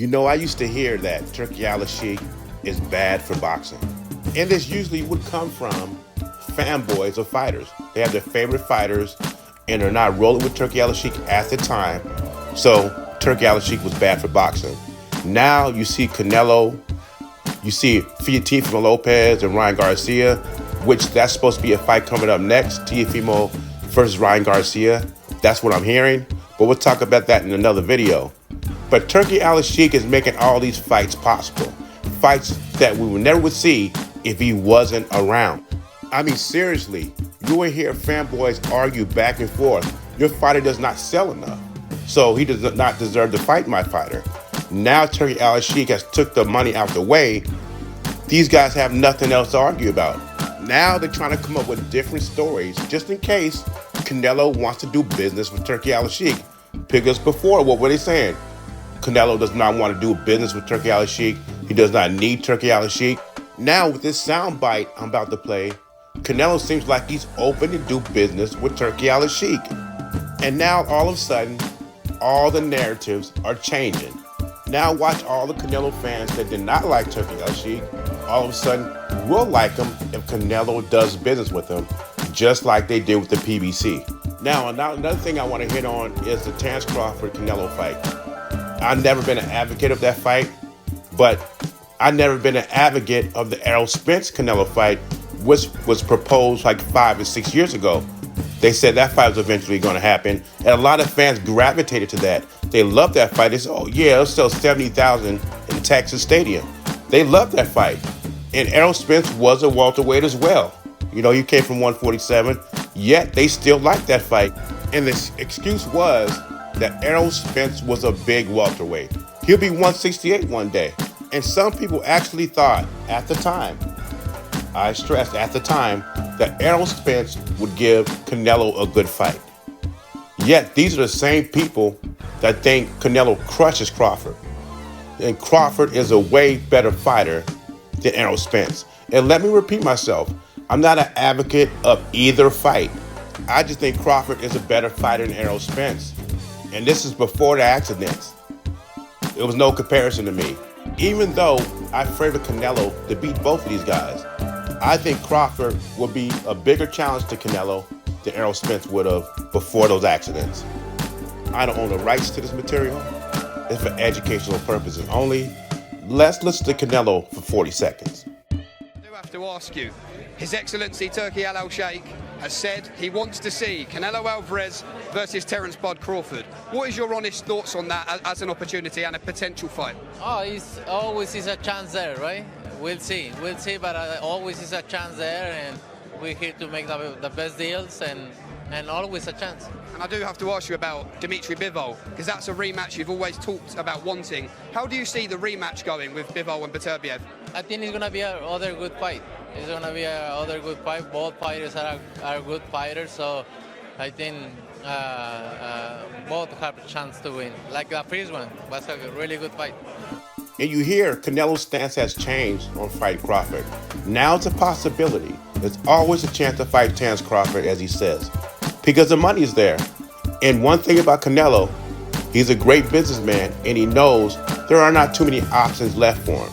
You know, I used to hear that Turki Alalshikh is bad for boxing. And this usually would come from fanboys of fighters. They have their favorite fighters and are not rolling with Turki Alalshikh at the time. So Turki Alalshikh was bad for boxing. Now you see Canelo, you see Teofimo Lopez and Ryan Garcia, which that's supposed to be a fight coming up next, Teofimo versus Ryan Garcia. That's what I'm hearing, but we'll talk about that in another video. But Turki Alalshikh is making all these fights possible. Fights that we would never see if he wasn't around. I mean, seriously, you will hear fanboys argue back and forth. Your fighter does not sell enough, so he does not deserve to fight my fighter. Now Turki Alalshikh has took the money out the way. These guys have nothing else to argue about. Now they're trying to come up with different stories just in case Canelo wants to do business with Turki Alalshikh. Because before, what were they saying? Canelo does not want to do business with Turki Alalshikh. He does not need Turki Alalshikh. Now with this soundbite I'm about to play, Canelo seems like he's open to do business with Turki Alalshikh. And now all of a sudden, all the narratives are changing. Now watch all the Canelo fans that did not like Turki Alalshikh, all of a sudden will like him if Canelo does business with him, just like they did with the PBC. Now another thing I want to hit on is the Terence Crawford Canelo fight. I've never been an advocate of that fight, but I've never been an advocate of the Errol Spence Canelo fight, which was proposed like 5 or 6 years ago. They said that fight was eventually going to happen, and a lot of fans gravitated to that. They loved that fight. They said, oh yeah, it'll sell 70,000 in Texas Stadium. They loved that fight. And Errol Spence was a welterweight as well. You know, he came from 147, yet they still liked that fight. And the excuse was that Errol Spence was a big welterweight. He'll be 168 one day. And some people actually thought at the time, I stress at the time, that Errol Spence would give Canelo a good fight. Yet these are the same people that think Canelo crushes Crawford. And Crawford is a way better fighter than Errol Spence. And let me repeat myself, I'm not an advocate of either fight. I just think Crawford is a better fighter than Errol Spence. And this is before the accidents. It was no comparison to me. Even though I favor Canelo to beat both of these guys, I think Crawford would be a bigger challenge to Canelo than Errol Spence would have before those accidents. I don't own the rights to this material. It's for educational purposes only. Let's listen to Canelo for 40 seconds. I do have to ask you, His Excellency Turki Alalshikh has said he wants to see Canelo Alvarez versus Terence Crawford. What is your honest thoughts on that as an opportunity and a potential fight? Oh, it's always is a chance there, right? We'll see, but always is a chance there, and we're here to make the best deals, and always a chance. And I do have to ask you about Dimitri Bivol, because that's a rematch you've always talked about wanting. How do you see the rematch going with Bivol and Beterbiev? I think it's going to be another good fight. It's going to be another good fight. Both fighters are good fighters, so I think both have a chance to win. Like the first one was a really good fight. And you hear Canelo's stance has changed on fighting Crawford. Now it's a possibility. There's always a chance to fight Terence Crawford, as he says, because the money is there. And one thing about Canelo, he's a great businessman, and he knows there are not too many options left for him.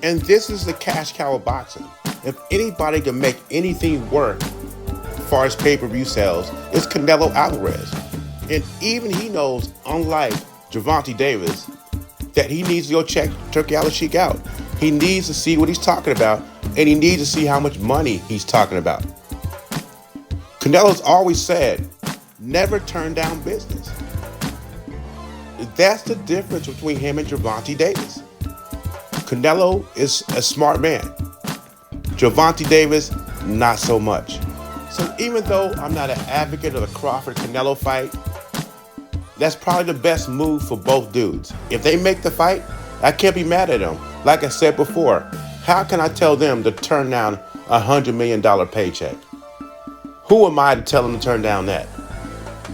And this is the cash cow of boxing. If anybody can make anything work as far as pay-per-view sales, it's Canelo Alvarez. And even he knows, unlike Gervonta Davis, that he needs to go check Turki Alalshikh out. He needs to see what he's talking about, and he needs to see how much money he's talking about. Canelo's always said, never turn down business. That's the difference between him and Gervonta Davis. Canelo is a smart man. Gervonta Davis, not so much. So even though I'm not an advocate of the Crawford-Canelo fight, that's probably the best move for both dudes. If they make the fight, I can't be mad at them. Like I said before, how can I tell them to turn down a $100 million paycheck? Who am I to tell them to turn down that?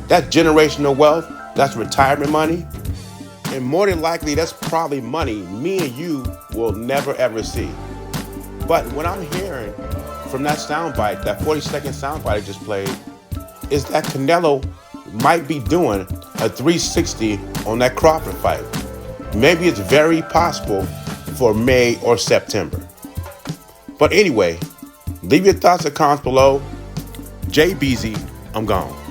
That's generational wealth. That's retirement money. And more than likely, that's probably money me and you will never ever see. But what I'm hearing from that soundbite, that 40-second soundbite I just played, is that Canelo might be doing a 360 on that Crawford fight. maybe it's very possible for May or September. But anyway, leave your thoughts and comments below. JBZ, I'm gone.